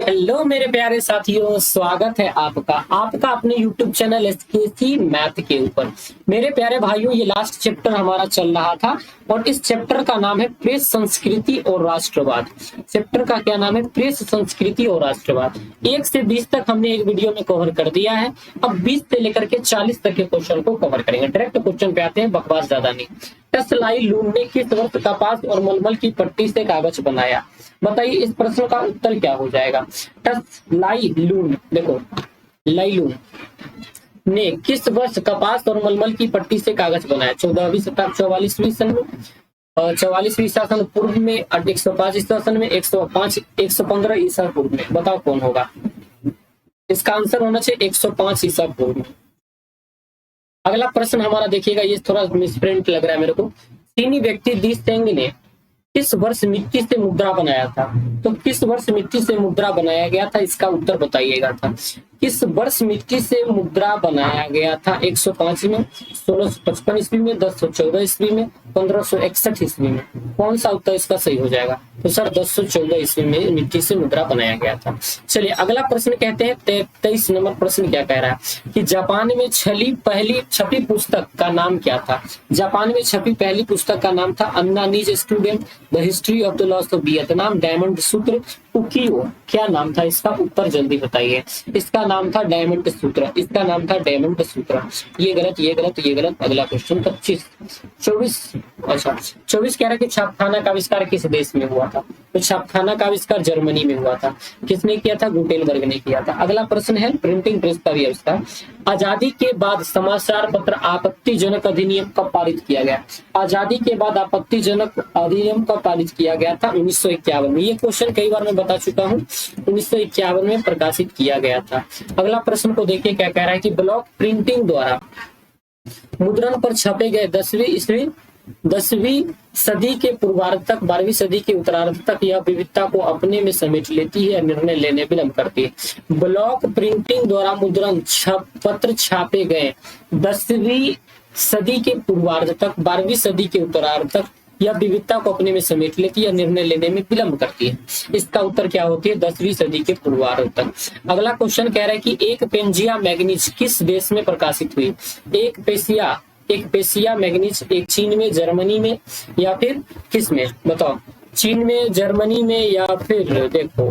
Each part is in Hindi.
हेलो मेरे प्यारे साथियों, स्वागत है आपका अपने YouTube चैनल एसकेसी मैथ के ऊपर। मेरे प्यारे भाइयों, ये लास्ट चैप्टर हमारा चल रहा था और इस चैप्टर का नाम है प्रेस संस्कृति और राष्ट्रवाद। चैप्टर का क्या नाम है? प्रेस संस्कृति और राष्ट्रवाद। 1 से 20 तक हमने एक वीडियो में कवर कर दिया है। अब 20 से लेकर के 40 तक के क्वेश्चन को कवर करेंगे। डायरेक्ट क्वेश्चन पे आते हैं, बकवास ज्यादा नहीं। टसलाई लूम ने किस वर्ष कपास और मलमल की पट्टी से कागज बनाया? बताइए, इस प्रश्न का उत्तर क्या हो जाएगा? टसलाई लूम, देखो, लाइलूम ने किस वर्ष कपास और मलमल की पट्टी से कागज बनाया? 14वीं शताब्दी, 44वीं सन में, 44वीं ईसा सन पूर्व में, 105 ईसा सन में, 105, 115 ईसा पूर्व में। बताओ कौन होगा? इसका आंसर होना चाहिए 105 ईसा पूर्व में। अगला प्रश्न हमारा देखिएगा, ये थोड़ा मिसप्रिंट लग रहा है मेरे को। चीनी व्यक्ति दी सेंग ने किस वर्ष मिट्टी से मुद्रा बनाया था? तो किस वर्ष मिट्टी से मुद्रा बनाया गया था, इसका उत्तर बताइएगा था। किस वर्ष मिट्टी से मुद्रा बनाया गया था? 105 में, 1655 ईस्वी में, 1014 ईस्वी में, 1561 ईस्वी में। कौन सा उत्तर इसका सही हो जाएगा? तो सर 1014 ईस्वी में मिट्टी से मुद्रा बनाया गया था। चलिए अगला प्रश्न कहते हैं, 23 नंबर प्रश्न क्या कह रहा है कि जापान में पहली छपी पुस्तक का नाम क्या था? जापान में छपी पहली पुस्तक का नाम था अन्ना नीज student, the history of the loss of Vietnam, diamond Sutra, Ukiyo. क्या नाम था इसका? उत्तर जल्दी बताइए। इसका नाम था डायमंड सूत्र। इसका नाम था डायमंड सूत्र। ये गलत, ये गलत, ये गलत। अगला क्वेश्चन 25, 24, अच्छा 24 कह रहा है कि छापखाना का आविष्कार किस देश में हुआ था? तो छापखाना का आविष्कार जर्मनी में हुआ था। किसने किया था? गुटेनबर्ग ने किया था। अगला प्रश्न है प्रिंटिंग प्रेस का भी आविष्कार। आजादी के बाद समाचार पत्र आपत्तिजनक अधिनियम कब पारित किया गया? आजादी के बाद आपत्तिजनक अधिनियम कब पारित किया गया था? 1951 में। ये क्वेश्चन कई बार मैं बता चुका हूँ। 1951 में प्रकाशित किया गया था। अगला प्रश्न को देखिए क्या कह रहा है कि ब्लॉक प्रिंटिंग द्वारा मुद्रण पर छपे गए 10वीं सदी के पूर्वार्ध तक 12वीं सदी के उत्तरार्ध तक यह विविधता को अपने में समेट लेती है, निर्णय लेने विलंब करती है। ब्लॉक प्रिंटिंग द्वारा मुद्रण पत्र छापे गए 10वीं सदी के पूर्वार्ध तक 12वीं सदी के उत्तरार्ध तक यह विविधता को अपने में समेट लेती है, निर्णय लेने में विलंब करती है। इसका उत्तर क्या होती है? 10वीं सदी के पूर्वार्ध तक। अगला क्वेश्चन कह रहा है कि एक पेंजिया मैगनीज किस देश में प्रकाशित हुई? एक पेशिया मैगनीज एक चीन में, जर्मनी में, या फिर किस में? बताओ, चीन में, जर्मनी में, या फिर देखो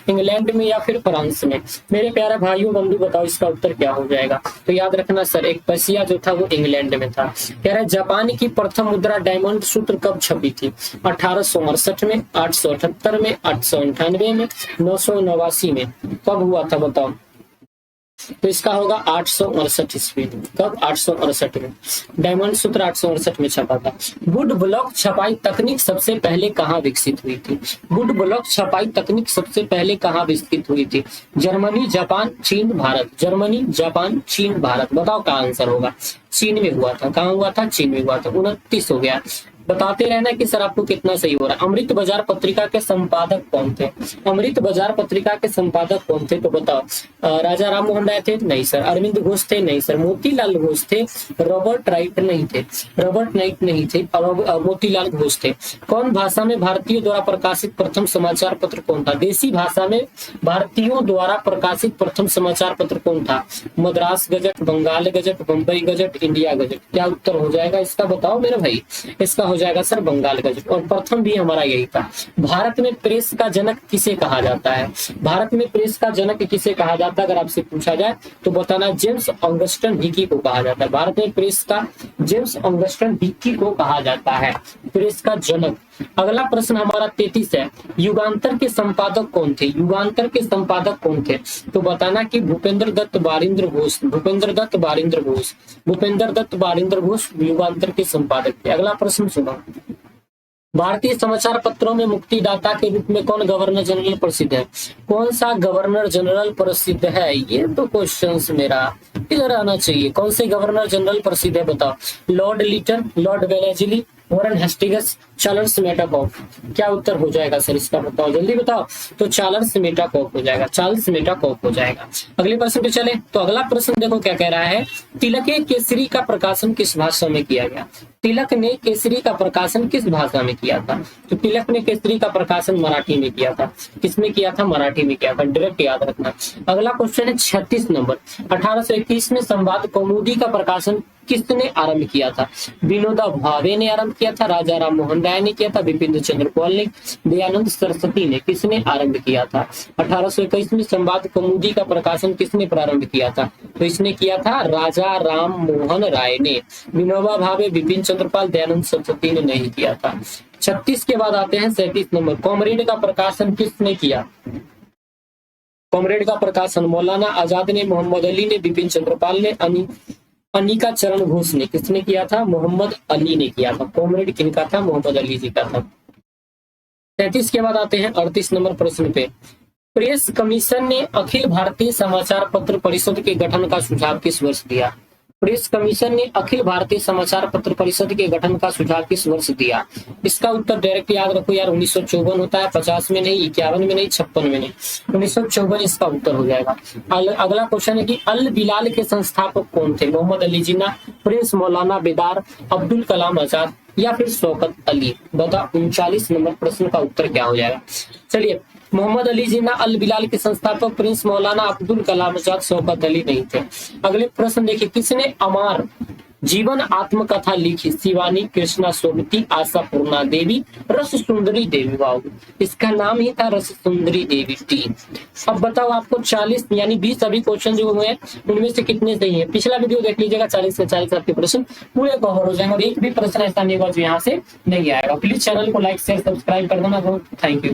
इंग्लैंड में, या फिर फ्रांस में। मेरे प्यारे भाइयों बंधु बताओ इसका उत्तर क्या हो जाएगा? तो याद रखना सर, एक पेशिया जो था वो इंग्लैंड में था। कह रहा है जापान की प्रथम मुद्रा डायमंड सूत्र कब छपी थी? 1868 में, 878 में, 898 में, 989 में। कब हुआ था बताओ? तो इसका होगा 868 ईस्वी। कब? 868 में। डायमंड सूत्र 868 में छपा था। वुड ब्लॉक छपाई तकनीक सबसे पहले कहाँ विकसित हुई थी? वुड ब्लॉक छपाई तकनीक सबसे पहले कहाँ विकसित हुई थी? जर्मनी, जापान, चीन, भारत। जर्मनी, जापान, चीन, भारत। बताओ क्या आंसर होगा? चीन में हुआ था। कहाँ हुआ था? चीन में हुआ था। 29 हो गया। बताते रहना कि सर आपको कितना सही हो रहा है। अमृत बाजार पत्रिका के संपादक कौन थे? अमृत बाजार पत्रिका के संपादक कौन थे? तो बताओ। राजा राम मोहन राय थे? नहीं सर। अरविंद घोष थे? नहीं सर। मोतीलाल घोष थे? रॉबर्ट राइट नहीं थे। रॉबर्ट नाइट नहीं थे। मोतीलाल घोष थे। कौन भाषा में भारतीयों द्वारा प्रकाशित प्रथम समाचार पत्र कौन था? देसी भाषा में भारतीयों द्वारा प्रकाशित प्रथम समाचार पत्र कौन था? Madras gazette, Bengal gazette, Bombay gazette, India gazette. क्या उत्तर हो जाएगा इसका? बताओ मेरे भाई। इसका हो जाएगा सर बंगाल गजट। और प्रथम भी हमारा यही था। भारत में प्रेस का जनक किसे कहा जाता है? भारत में प्रेस का जनक किसे कहा जाता है अगर आपसे पूछा जाए तो बताना। जेम्स ऑगस्टन हिकी को कहा जाता है। भारत में प्रेस का जेम्स ऑगस्टन हिकी को कहा जाता है प्रेस का जनक। अगला प्रश्न हमारा 33 है। युगांतर के संपादक कौन थे? युगांतर के संपादक कौन थे? तो बताना कि भूपेंद्र दत्त बारिंद्र घोष। भूपेंद्र दत्त बारिंद्र घोष। भूपेंद्र दत्त बारिंद्र घोष युगांतर के संपादक थे। अगला प्रश्न सुनो। भारतीय समाचार पत्रों में मुक्तिदाता के रूप में कौन गवर्नर जनरल प्रसिद्ध है? कौन सा गवर्नर जनरल प्रसिद्ध है? ये तो क्वेश्चंस मेरा इधर आना चाहिए। कौन से गवर्नर जनरल प्रसिद्ध है बताओ? Lord Lytton, Lord Wellesley, Warren Hastings, Charles Metcalfe. क्या उत्तर हो जाएगा सर इसका, बताओ जल्दी बताओ। तो चार्ल्स मेटाकॉफ हो जाएगा, चार्ल्स मेटाकॉफ हो जाएगा। अगले प्रश्न पे चले तो अगला प्रश्न देखो क्या कह रहा है, तिलक केसरी का प्रकाशन किस भाषा में किया गया। तिलक ने केसरी का प्रकाशन किस भाषा में किया था। तो तिलक ने केसरी का प्रकाशन मराठी में किया था। किसमें किया था, मराठी में किया था, डायरेक्ट याद रखना। अगला क्वेश्चन है 36 नंबर, 1821 में संवाद कौमुदी का प्रकाशन किसने आरंभ किया था। विनोबा भावे ने आरंभ किया था, राजा राम मोहन राय ने किया था, बिपिन चंद्र पाल ने, दयानंद सरस्वती ने, किसने आरंभ किया था। 1821 में संवाद कौमुदी का प्रकाशन किसने प्रारंभ किया था। तो इसने किया था राजा राम मोहन राय ने। विनोबा भावे, बिपिन चंद्र पाल, दयानंद सरस्वती ने नहीं किया था। 36 के बाद आते हैं 37 नंबर, कॉमरेड का प्रकाशन किसने किया। कॉमरेड का प्रकाशन मौलाना आजाद ने, मोहम्मद अली ने, बिपिन चंद्र पाल ने, अनिका चरण घोष ने, किसने किया था, मोहम्मद अली ने किया था। कॉमरेड किनका था, मोहम्मद अली जी का था। 33 के बाद आते हैं 38 नंबर प्रश्न पे, प्रेस कमीशन ने अखिल भारतीय समाचार पत्र परिषद के गठन का सुझाव किस वर्ष दिया। प्रेस कमीशन ने अखिल भारतीय समाचार पत्र परिषद के गठन का सुझाव किस वर्ष दिया। इसका उत्तर डायरेक्ट याद रखो यार, 1954 होता है, 50 में नहीं, 51 में नहीं, 56 में नहीं, 1954 इसका उत्तर हो जाएगा। अगला क्वेश्चन है कि अल बिलाल के संस्थापक कौन थे। मोहम्मद अली जिन्ना, प्रिंस मौलाना बेदार, अब्दुल कलाम आजाद या फिर शौकत अली। बता 39 नंबर प्रश्न का उत्तर क्या हो जाएगा। चलिए, मोहम्मद अली जिन्ना अल बिलाल के संस्थापक, प्रिंस मौलाना अब्दुल कलाम आजाद, शौकत अली नहीं थे। अगले प्रश्न देखिए, किसने अमर जीवन आत्मकथा लिखी। शिवानी, कृष्णा सोबती, आशा पूर्णा देवी, रस सुंदरी देवी। वाव, इसका नाम ही था रस सुंदरी देवी टी। अब बताओ आपको 40 यानी 20 अभी क्वेश्चन जो हुए उनमें से कितने सही है। पिछला वीडियो देख लीजिएगा, 40 से 40 आपके प्रश्न पूरे कवर हो जाएंगे और एक भी प्रश्न ऐसा नहीं होगा जो यहाँ से नहीं आएगा। प्लीज चैनल को लाइक शेयर सब्सक्राइब कर देना। Thank you.